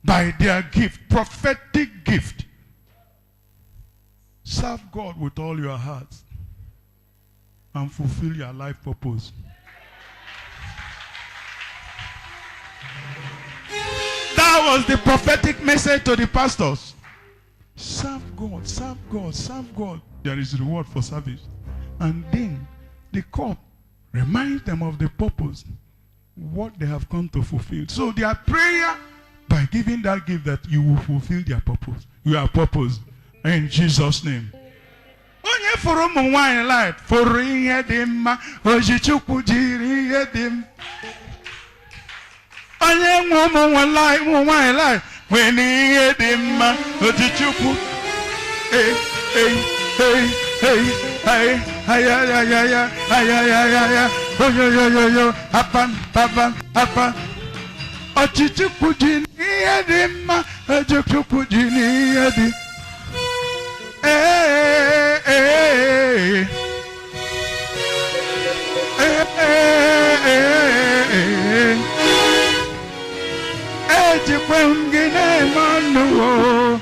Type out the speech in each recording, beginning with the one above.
by their gift, prophetic gift. Serve God with all your heart and fulfill your life purpose. That was the prophetic message to the pastors. Serve God, serve God, serve God. There is reward for service. And then the court reminds them of the purpose, what they have come to fulfill. So their prayer, by giving that gift, that you will fulfill their purpose. Your purpose. In Jesus' name. Onye for ụmụ nwanyị light for ihe dị mma, Ojichukwu jiri ihe dị mma. Onye nwe ụmụ nwanyị light when ihe dị mma, Ojichukwu. Hey, hey, hey, hey, hey, hey, hey, hey, hey, hey, oh yo yo yo yo, happen, happen, happen. Ojichukwu jiri ihe dị mma, Ojichukwu jiri ihe dị. Hey, hey, hey, hey, ejikwem gị na-emanụ o,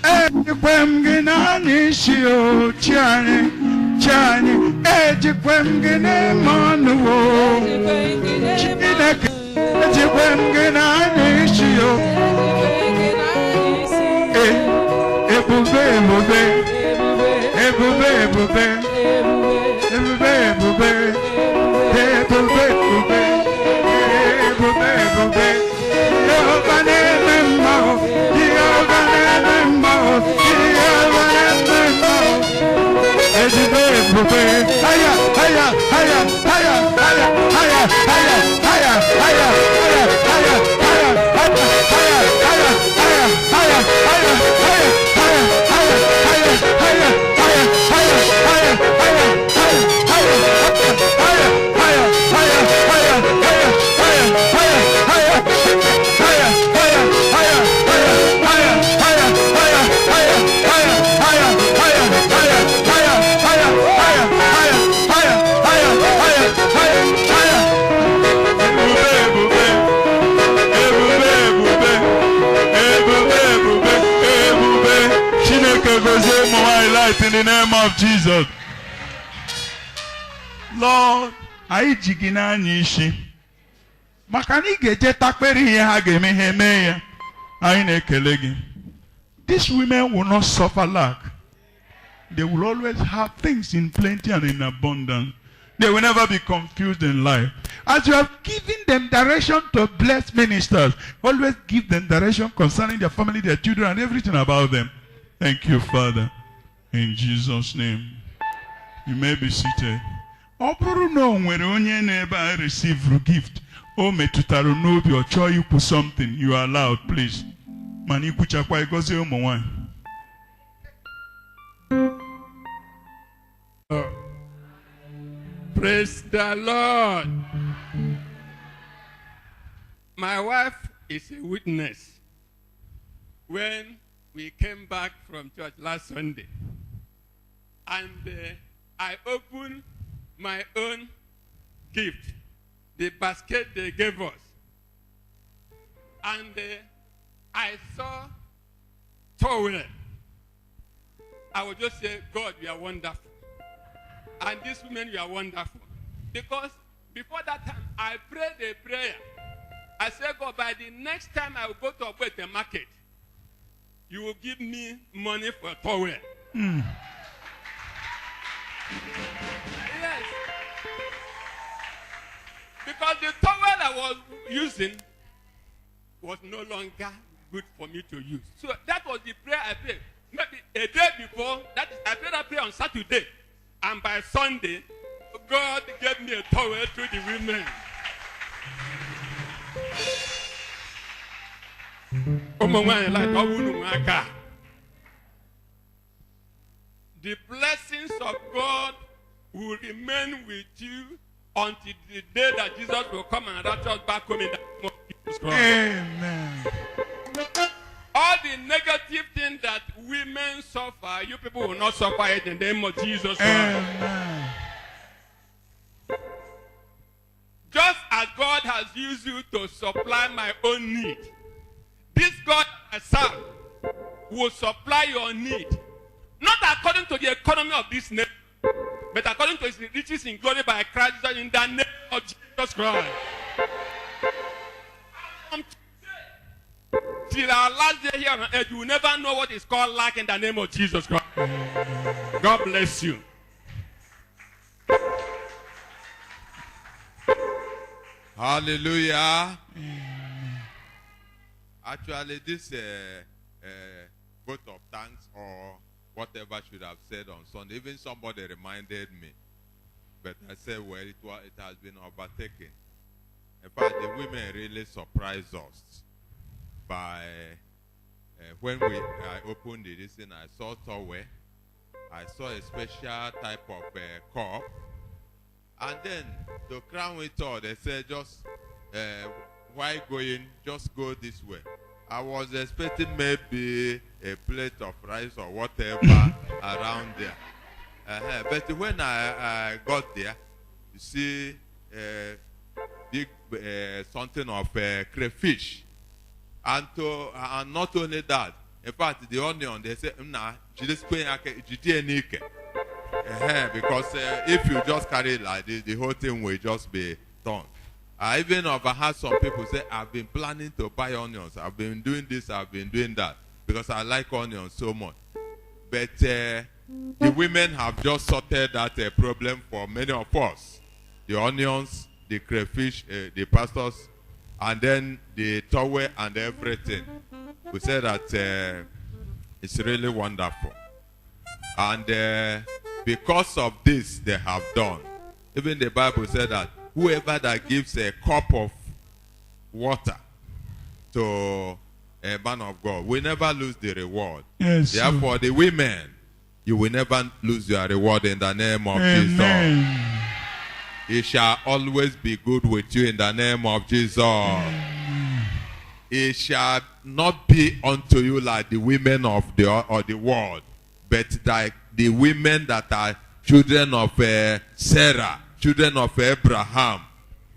ejikwem gị na-anyị isi o, chi anyị, ejikwem gị na-emanụ o, Chineke, ejikwem gị na-anyị isi o. Ebube, ebube, ebube, ebube, ebube, ebube, ebube, ebube, ebube, ebube. Jehovah name mma, Jehovah name mma, Jehovah name mma. Ebube, ebube, haya, haya, haya, haya, haya, haya, haya, haya, haya, haya, haya, haya, haya, haya. In the name of Jesus. Lord, I jigina nishi. Makani geje takperi ihe ha ga-eme ha eme ya. Anyị na-ekele gị. These women will not suffer lack. They will always have things in plenty and in abundance. They will never be confused in life. As you have given them direction to bless ministers, always give them direction concerning their family, their children, and everything about them. Thank you, Father. In Jesus' name. You may be seated. Ọ bụrụ na o nwere onye na-ebe a receive gift, o metụtara n'obi ọ chọọ ikwu something, you are allowed, please. Mana ikwuchakwa igozi ụmụ nwanyị. Praise the Lord. My wife is a witness. When we came back from church last Sunday, and I opened my own gift, the basket they gave us. And I saw towel. I would just say, God, you are wonderful. And these women, you are wonderful. Because before that time, I prayed a prayer. I said, God, by the next time I will go to the market, you will give me money for a towel. Mm. Yes. Because the towel I was using was no longer good for me to use. So that was the prayer I prayed. Maybe a day before, that is, I prayed that prayer on Saturday. And by Sunday, God gave me a towel to the women. The blessings of God will remain with you until the day that Jesus will come and rapture us back home in the name of Jesus Christ. Amen. All the negative things that women suffer, you people will not suffer it in the name of Jesus Christ. Amen. Just as God has used you to supply my my own need. This God I serve will supply your need. Not according to the economy of this nation, but according to his riches in glory by Christ in the name of Jesus Christ. Till our last day here on earth, you will never know what is called lack in the name of Jesus Christ. God bless you. Hallelujah. Actually, this vote of thanks or whatever should have said on Sunday, even somebody reminded me. But I said, well, it has been overtaken. In fact, the women really surprised us by when I opened this and I saw towel. I saw a special type of cup. And then to crown it all, they said, just why going, just go this way. I was expecting maybe a plate of rice or whatever around there. But when I got there, you see big something of crayfish. And not only that, in fact, the onion, they say, nah, because if you just carry it like this, the whole thing will just be done. I even overheard some people say, I've been planning to buy onions. I've been doing this, I've been doing that, because I like onions so much. But the women have just sorted that problem for many of us. The onions, the crayfish, the pastors, and then the towel and everything. We say that it's really wonderful. And because of this, they have done. Even the Bible said that whoever that gives a cup of water to a man of God will never lose the reward. Yes, therefore, the women, you will never lose your reward in the name of Amen. Jesus. It shall always be good with you in the name of Jesus. Amen. It shall not be unto you like the women of the world, but like the women that are children of Sarah, children of Abraham.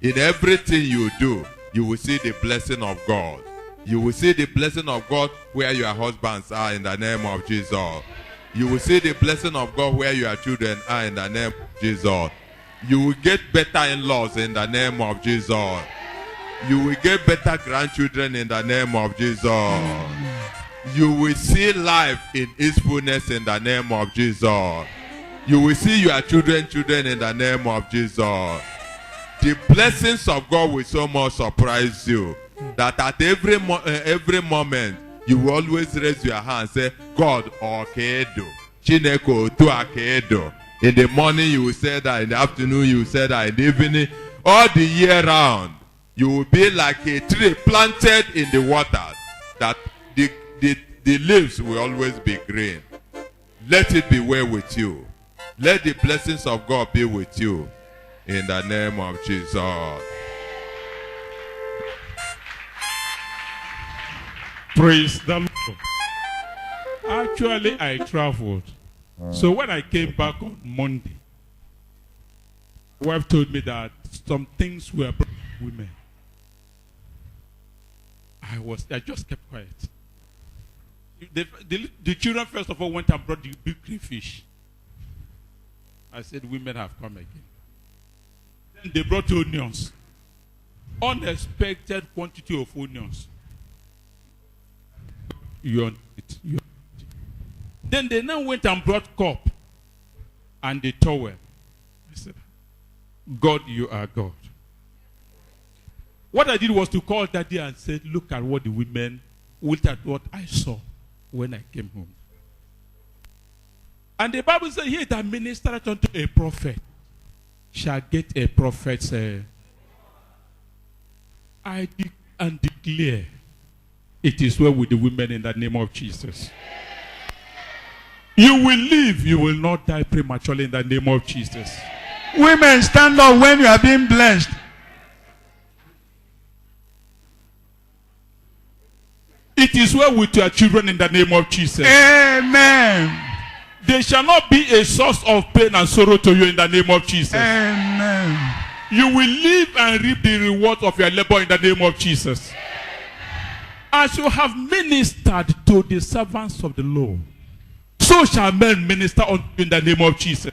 In everything you do, you will see the blessing of God. You will see the blessing of God where your husbands are in the name of Jesus. You will see the blessing of God where your children are in the name of Jesus. You will get better in-laws in the name of Jesus. You will get better grandchildren in the name of Jesus. You will see life in its fullness in the name of Jesus. You will see your children in the name of Jesus. The blessings of God will so much surprise you that at every moment you will always raise your hand and say, God, Okedo. Chineke otu Akedo. In the morning you will say that, in the afternoon you will say that, in the evening, all the year round, you will be like a tree planted in the water, that the leaves will always be green. Let it be well with you. Let the blessings of God be with you. In the name of Jesus. Praise the Lord. Actually, I traveled. So when I came back on Monday, my wife told me that some things were brought to women. I just kept quiet. The children first of all went and brought the big crayfish. I said, women have come again. Then they brought onions. Unexpected quantity of onions. You want it. Then they now went and brought cup and the towel. I said, God, you are God. What I did was to call Daddy and said, look at what the women, look at what I saw when I came home. And the Bible says, he that ministereth unto a prophet shall get a prophet's I declare it is well with the women in the name of Jesus. You will live, you will not die prematurely in the name of Jesus. Women, stand up when you are being blessed. It is well with your children in the name of Jesus. Amen. They shall not be a source of pain and sorrow to you in the name of Jesus. Amen. You will live and reap the reward of your labor in the name of Jesus. As you have ministered to the servants of the Lord, so shall men minister unto you in the name of Jesus.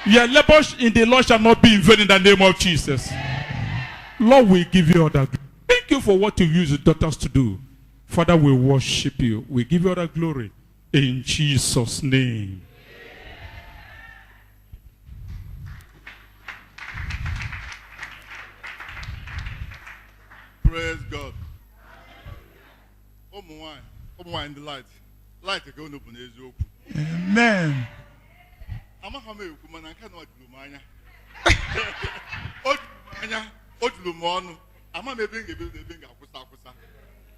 Your labor in the Lord shall not be in vain in the name of Jesus. Lord, we give you all the glory. Thank you for what you use your daughters to do. Father, we worship you. We give you all the glory. In Jesus' name. Praise God. Oh my in the light. Light go no bunezi oku. Amen. Amahama eku mana nka na odulumanya. Odulumonu. Ama mebe ngebe ngakusa.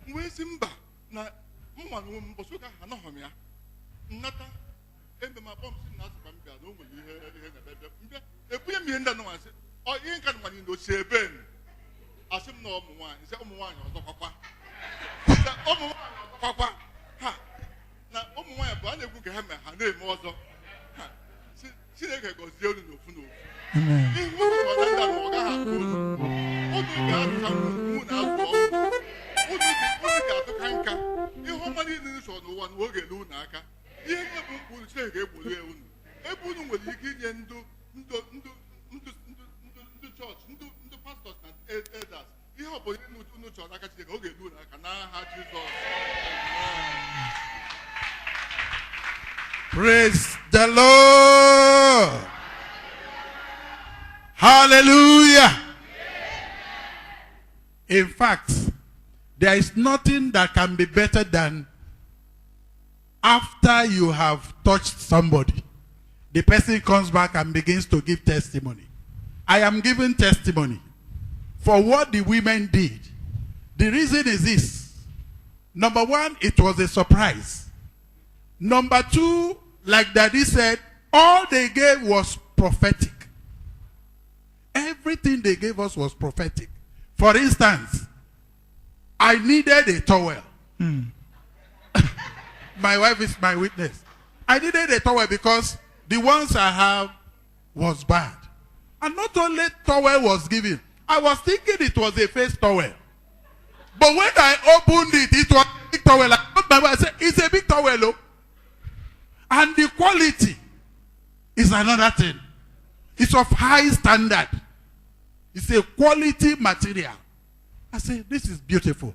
Mwesi mba na mma no mboso ka na hom ya. Nnata embe ma bom si na asaba mbia na onwe ihe na bebe. Mbia ebuye mi nda no ase. O yin ka no mani no sheben. Asim na omu nwanyi, se omu nwanyi ọzọ kwakwa. Se omu nwanyi ọzọ kwakwa. Ha. Na omu nwanyi bụ a na-egwu ka ha mee ha na-eme ọzọ. Ha. Chineke gọzie unu n'ofu n'ofu. Amen. Ihe ọzọ na ndị ahụ ọ gaghị akụ unu. Unu ga-atụka mụ na azụ ọkụ. Unu ga-atụka nka. Ihe ọma niile nso n'ụwa na oge elu unu aka. Ihe nye bụ mkpụrụ Chineke egburu ya unu. Ebe unu nwere ike inye ndụ chọọchị, ndụ pastọs na elders. Ihe ọ bụla unu chọrọ aka Chineke oge elu unu aka n'aha Jizọs. Praise the Lord. Hallelujah. In fact, there is nothing that can be better than after you have touched somebody, the person comes back and begins to give testimony. I am giving testimony for what the women did. The reason is this. Number one, it was a surprise. Number two, like Daddy said, all they gave was prophetic. Everything they gave us was prophetic. For instance, I needed a towel. My wife is my witness. I needed a towel because the ones I have was bad. And not only towel was given, I was thinking it was a face towel. But when I opened it, it was a big towel. I said, it's a big towel. Oh. And the quality is another thing. It's of high standard. It's a quality material. I said, this is beautiful.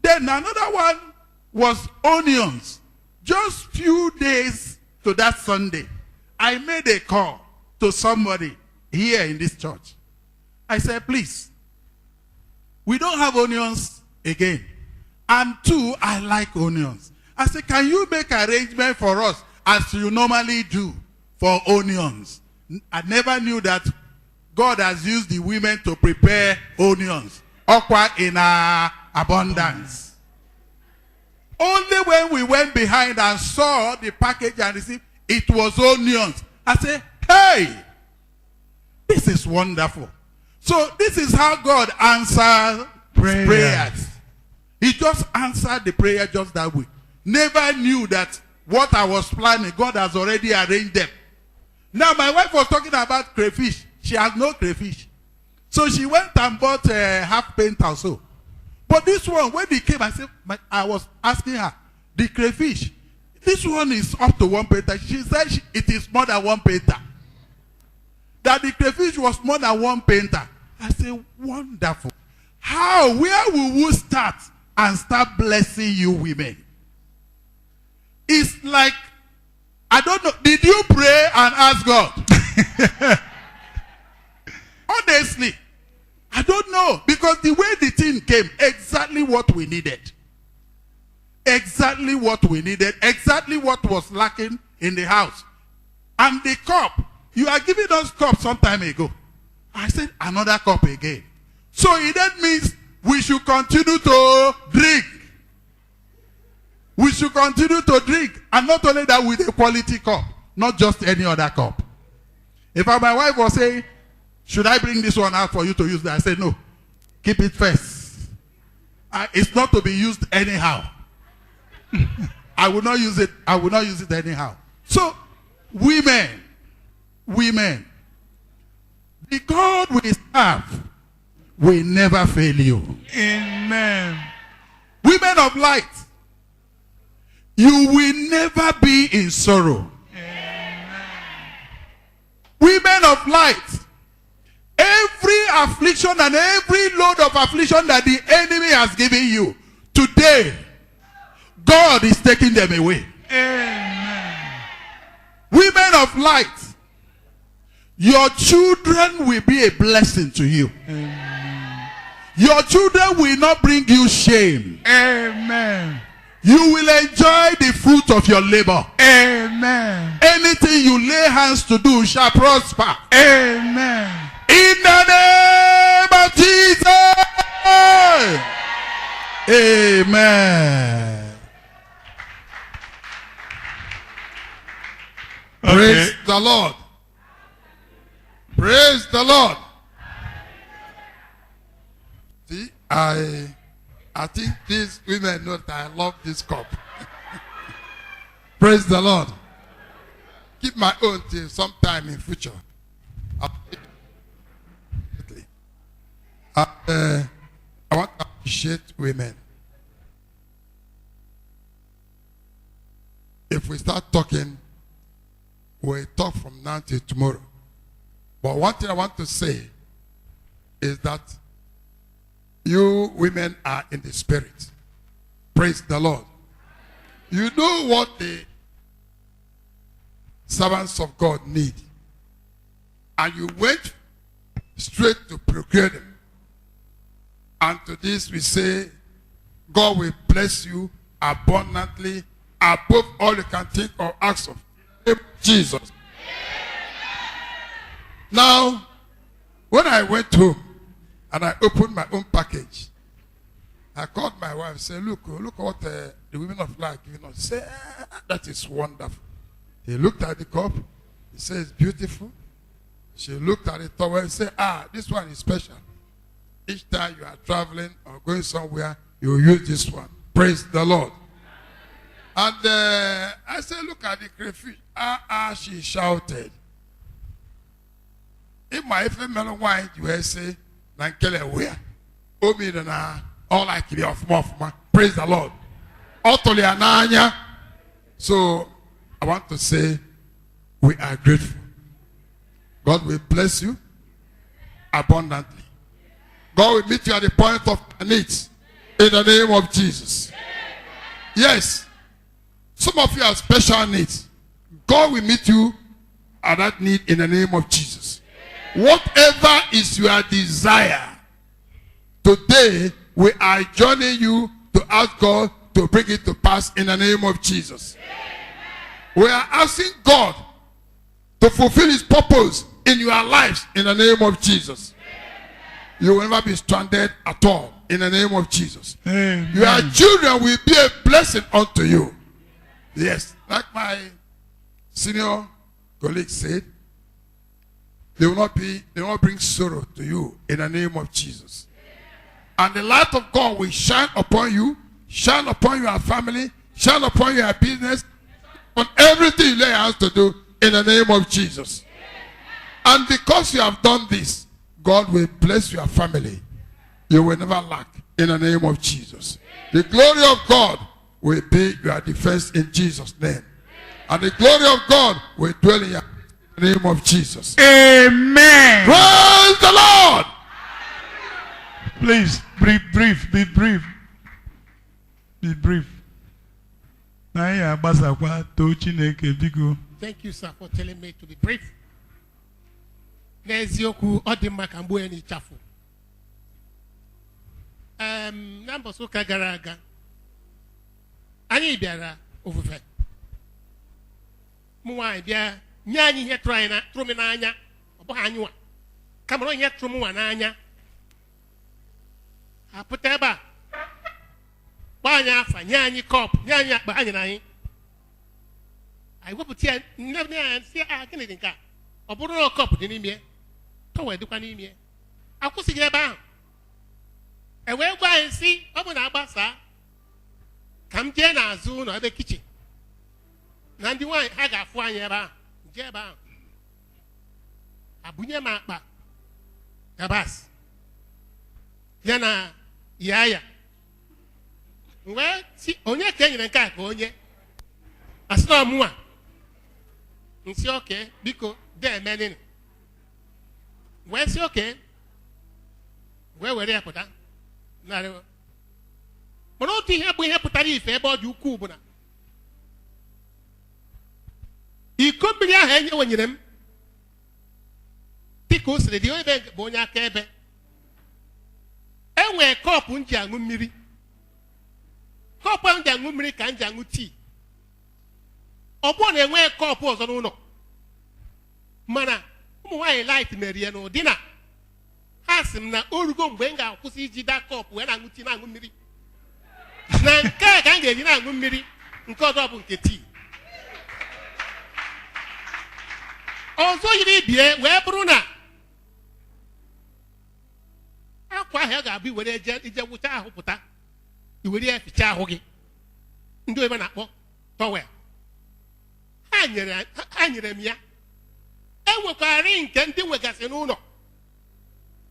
Then another one was onions. Just few days to that Sunday, I made a call to somebody here in this church. I said, please, we don't have onions again. And two, I like onions. I said, can you make arrangement for us as you normally do for onions? I never knew that God has used the women to prepare onions. Okwa in abundance. Only when we went behind and saw the package and received, it was onions. I said, hey, this is wonderful. So this is how God answers prayers. He just answered the prayer just that way. Never knew that what I was planning, God has already arranged them. Now my wife was talking about crayfish. She has no crayfish. So she went and bought a half pint or so. But this one, when he came, I was asking her, the crayfish, this one is up to 1 penta. She said it is more than 1 penta. That the crayfish was more than 1 penta. I said, wonderful. How? Where will we start and start blessing you women? It's like, I don't know, did you pray and ask God? Honestly, I don't know. Because the way the thing came, exactly what we needed. Exactly what we needed. Exactly what was lacking in the house. And the cup, you are giving us cup some time ago. I said, another cup again. So that means we should continue to drink. We should continue to drink. And not only that, with a quality cup. Not just any other cup. If my wife was saying, should I bring this one out for you to use that? I said, no. Keep it first. It's not to be used anyhow. I will not use it. I will not use it anyhow. So, women, the God we serve will never fail you. Amen. We Women of light, you will never be in sorrow. Women of light, every affliction and every load of affliction that the enemy has given you, today, God is taking them away. Amen. Women of light, your children will be a blessing to you. Amen. Your children will not bring you shame. Amen. You will enjoy the fruit of your labor. Amen. Anything you lay hands to do shall prosper. Amen. In the name of Jesus. Amen. Okay. Praise the Lord. Praise the Lord. See, I think these women know that I love this cup. Praise the Lord. Keep my own till sometime in future. I want to appreciate women. If we start talking, we'll talk from now till tomorrow. But one thing I want to say is that you women are in the spirit. Praise the Lord. You know what the servants of God need. And you went straight to procure them. And to this we say, God will bless you abundantly above all you can think or ask of. Jesus. Now, when I went home and I opened my own package, I called my wife and said, look what the women of life giving us. Say, that is wonderful. He looked at the cup. He said, it's beautiful. She looked at the towel and said, this one is special. Each time you are traveling or going somewhere, you use this one. Praise the Lord. And I said, look at the crayfish. She shouted. In my female wine, you say, Nankele where? Omi na all I kill of more. Praise the Lord. Otoli ananya. So I want to say we are grateful. God will bless you abundantly. God will meet you at the point of needs in the name of Jesus. Yes. Some of you have special needs. God will meet you at that need in the name of Jesus. Whatever is your desire, today we are joining you to ask God to bring it to pass in the name of Jesus. We are asking God to fulfill his purpose in your lives in the name of Jesus. You will never be stranded at all in the name of Jesus. Amen. Your children will be a blessing unto you. Yes, like my senior colleague said, they will not bring sorrow to you in the name of Jesus. And the light of God will shine upon you, shine upon your family, shine upon your business, on everything you lay hands to do in the name of Jesus. And because you have done this, God will bless your family. You will never lack in the name of Jesus. The glory of God will be your defense in Jesus' name. And the glory of God will dwell in your name of Jesus. Amen. Praise the Lord. Please, be brief. Be brief. Be brief. Thank you, sir, for telling me to be brief. N'eziokwu ọ dị mma ka mgbe onye n'ichafu. Na mbọsị ụka gara aga, anyị bịara ofufe. Mụ nwaanyị bịa nye anyị ihe tụrụ m n'anya, ọ bụghị anyị nwa. Kama ihe tụrụ m nwa n'anya. Apụta ebe a, gba anyị afa, nye anyị kọpụ, nye anyị akpa anyị na anyị. Anyị wepụta ya, nne anyị sị, gịnị dị nke a? Ọ bụrụ na kọpụ dị n'ime, tọwa dịkwa n'ime. Akwụsịghị ebe ahụ. Ewee gwa anyị sị, ọ bụ na agbasa ka m jee n'azụ ụlọ ebe kichin. Na ndị nwaanyị ha ga-afụ anyị ebe ahụ. Jee ebe ahụ. Abụnye m akpa yabasị. Ya na yaya. wee si onye ka e nyere nke a ka onye asị na ọmụnwa nsị oke biko deemenini wee si oke wee were ya pụta narị mana otu ihe bụ ihe pụtara ife ebe ọ dị ukwuu bụ na iko mmiri ahụ enyewenyere m dịka o siri dị ebe bụ onye akaebe enwee kọpụ m ji aṅụ mmiri kọpụ ahụ ji aṅụ mmiri ka m ji aṅụ tii ọ bụrụ na enweghị kọpụ ọzọ n'ụlọ mana ụmụ nwaanyị light merie n'ụdị na ha sị m na o rugo mgbe m ga-akwụsị iji daa kọpụ wee na-aṅụ tii na-aṅụ mmiri na nke a ka m ga-eji na-aṅụ mmiri nke ọzọ bụ nke tii ọzọ yiri bie wee bụrụ na akwa ahụ ga-abụ iwere ije wụcha ahụ pụta iwere ya ficha ahụ gị ndị oyibo na-akpọ tọwel ha nyere m ya enwekwarị nke ndị nwegasị n'ụlọ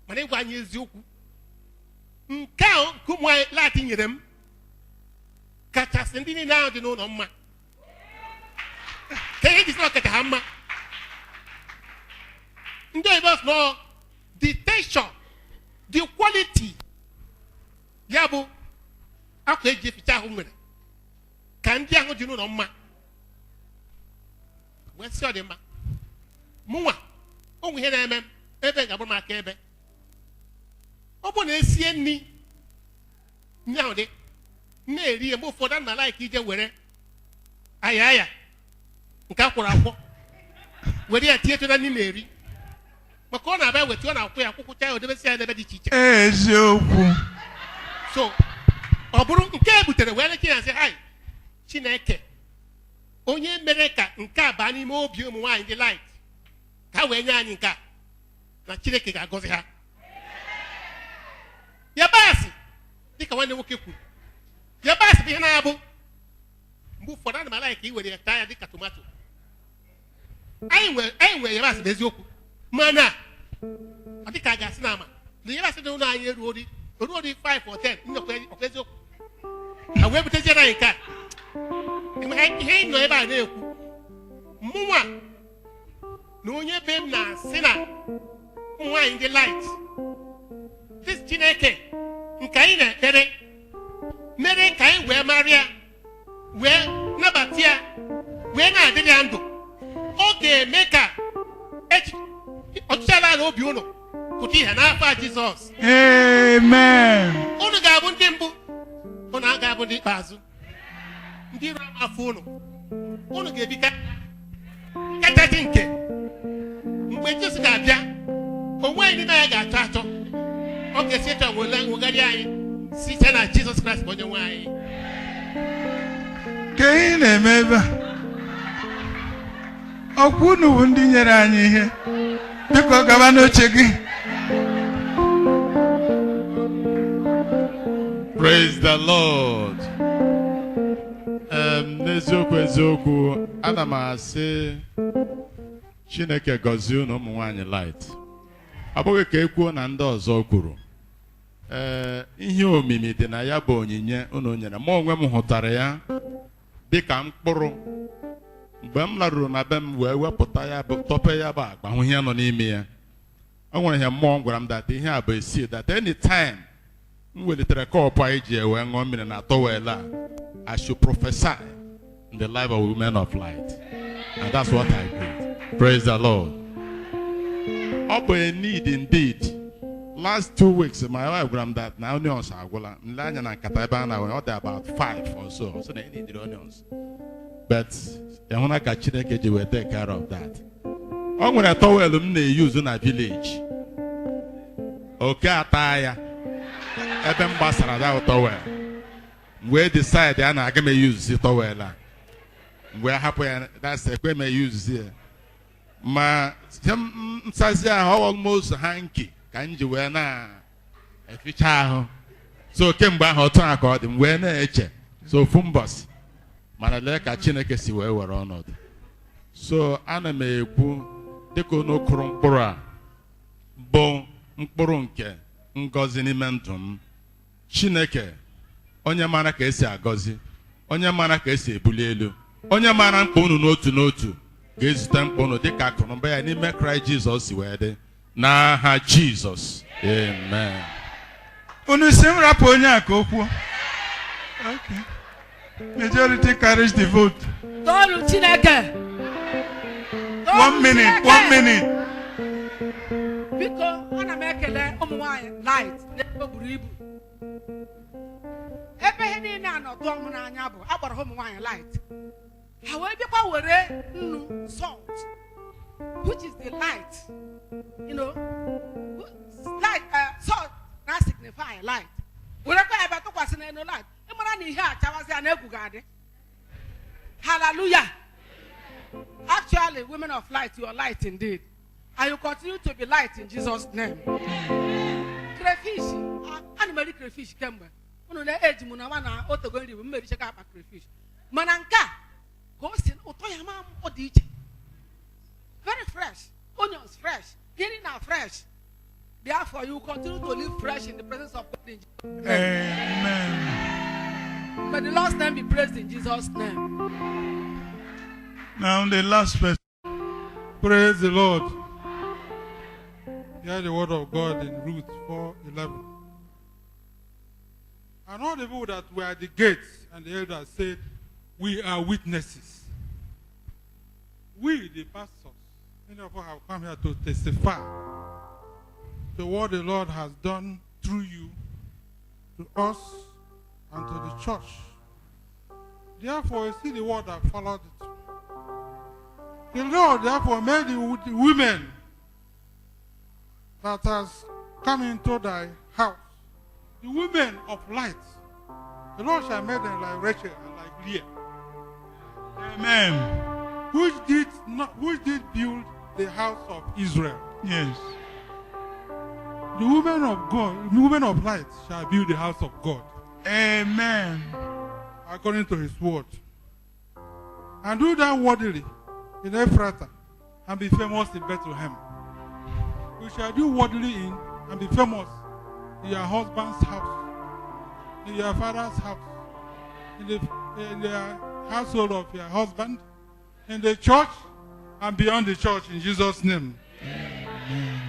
mana ịgwa anyị eziokwu nke ahụ nke ụmụ anyị lati nyere m kachasị ndị niile ahụ dị n'ụlọ mma ka ihe jisi ọkacha ha mma ndị oyibo sị nọ the texture the quality ya bụ akwa eji eficha ahụ nwere ka ndị ahụ dị n'ụlọ mma wee sị ọ dị mma mụnwa onwe ihe na-eme m ebe ga-abụrụ m aka ebe ọ bụ na esie nri ahụ dị na-eri ya mgbe ụfọdụ na laik ije were aya nke akwụrụ akwọ were ya tinye na nri na-eri maka ọ na-abịa weta ọ na-akwụ ya akwụkwụcha ya odebesi ya n'ebe dị iche iche eziokwu so ọ bụrụ nke e butere wee leke ya sị hai Chineke onye mere ka nke a baa n'ime obi ụmụ nwaanyị dị light ka ha wee nye anyị nke a na Chineke ga-agọzi ha yabasị dịka nwanne nwoke kwuru yabasị bụ ihe na-abụ mgbe ụfọdụ ana m ala ka i were ya taa ya dịka tomato anyị nwere yabasị bụ eziokwu mana ọ dịka a ga-asị na ama na yabasị dị ụlọ anyị eruo dị 5 or 10 nnọkwa eziokwu ha wee buteziere anyị nke a ihe ị nọ ebe a na-ekwu mụnwa na onye be m na-asị na ụmụ nwaanyị ndị light dis Chineke nke anyị na-ekpere mere ka anyị wee marịa wee nabata ya wee na-adịrị ya ndụ ọ ga-eme ka ọchịchị ala obi ụlọ pụta ihe n'afọ a Jizọs amen unu ga-abụ ndị mbụ unu ga-abụ ndị ikpeazụ ndị iro afọ unu ga-ebi kachasị nke mgbe Jizọs ga-abịa onwe anyị n'ime ya ga-achọ achọ ọ ga-esi etu wegharị anyị site na Jizọs Kraịst bụ onye nwe anyị ka ị na-eme ebe a ọkwa unu bụ ndị nyere anyị ihe biko gaba n'oche gị. Praise the Lord. N'eziokwu ana m asị Chineke gọzie unu ụmụ nwaanyị light. Ọ bụghị ka ekwuo na ndị ọzọ kwuru. Ihe omimi dị na ya bụ onyinye unu nyere m onwe m hụtara ya dịka mkpụrụ mgbe m laruru na be m wee wepụta ya bụ tope ya bụ agba hụ ihe nọ n'ime ya. O nwere ihe mmụọ m gwara m that ihe a bụ esi that anytime m welitere kọpụ anyị ji wee ṅụọ mmiri na towel a I should prophesy in the life of women of light, and that's what I did. Praise the Lord. Ọ bụ a need indeed. Last 2 weeks my wife gwara m that na onions agwụla nle anya na nkata ebe a na ọ dị about 5 or so na I need onions, but ehụna ka Chineke ji wee take care of that. O nwere towel m na-eyuzu na village oke ata ya ebe m gbasara that towel wee decide a na-aga m eyuzu towel a wee hapụ ya that's ekwe m eyuzu ya ma nsazi ahụ almost hanky ka m ji wee na-eficha ahụ so kemgbe ahụ otu a ka ọ dị m wee na-eche so ofu mbọsị mana lee ka Chineke si wee were ọnọdụ. So ana m ekwu dịka unu kụrụ mkpụrụ a bụ mkpụrụ nke ngọzi n'ime ndụ m. Chineke onye mara ka esi agọzi, onye mara ka esi ebuli elu, onye mara mkpa unu n'otu n'otu ga-ezute mkpa unu dịka akụnụba ya n'ime Kraịst Jizọs si wee dị n'aha Jizọs. Amen. Unu si m rapụ onye a ka o kwuo. Okay. Majority carries the vote. Tolu Chineke. 1 minute, 1 minute. Biko, ana m ekele ụmụ nwanyị light na-ebe buru ibu. Ebe ihe niile anọdụ ọmụ n'anya bụ agbara ụmụ nwanyị light. Ha wee bịakwa were nnu salt, which is the light, you know, light, salt na signify light. Werekwa ebe tụkwasị n'elu light. Ị mara na ihe a chawazi a na-egwu ga-adị. Hallelujah. Actually, women of light, you are light indeed. And you continue to be light in Jesus' name. Crayfish. I'm very crayfish. Kemba. Unu na age mu na wana otogo nri bu mmeri cheka apa crayfish. Mana nka go sin uto ya ma odi iche. Very fresh. Onions fresh. Healing are fresh. Therefore, you continue to live fresh in the presence of God in Jesus' name. Amen. May the Lord's name be praised in Jesus' name. Now the last person. Praise the Lord. Hear the word of God in Ruth 4:11. And all the people that were at the gates and the elders said, we are witnesses. We, the pastors, many of us have come here to testify to what the Lord has done through you, to us, and to the church. Therefore, you see the word that followed it. The Lord therefore made the women that has come into thy house, the women of light. The Lord shall make them like Rachel and like Leah. Amen. Which did build the house of Israel. Yes. The women of God, the women of light shall build the house of God. Amen. According to his word. And do that worthily in Ephrata and be famous in Bethlehem. We shall do worthily in and be famous in your husband's house, in your father's house, in the household of your husband, in the church and beyond the church in Jesus' name. Amen.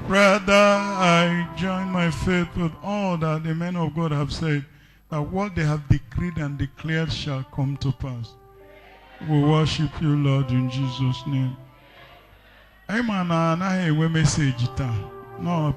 Rather, I join my faith with all that the men of God have said, that what they have decreed and declared shall come to pass. We worship you, Lord, in Jesus' name. I'm an message. No.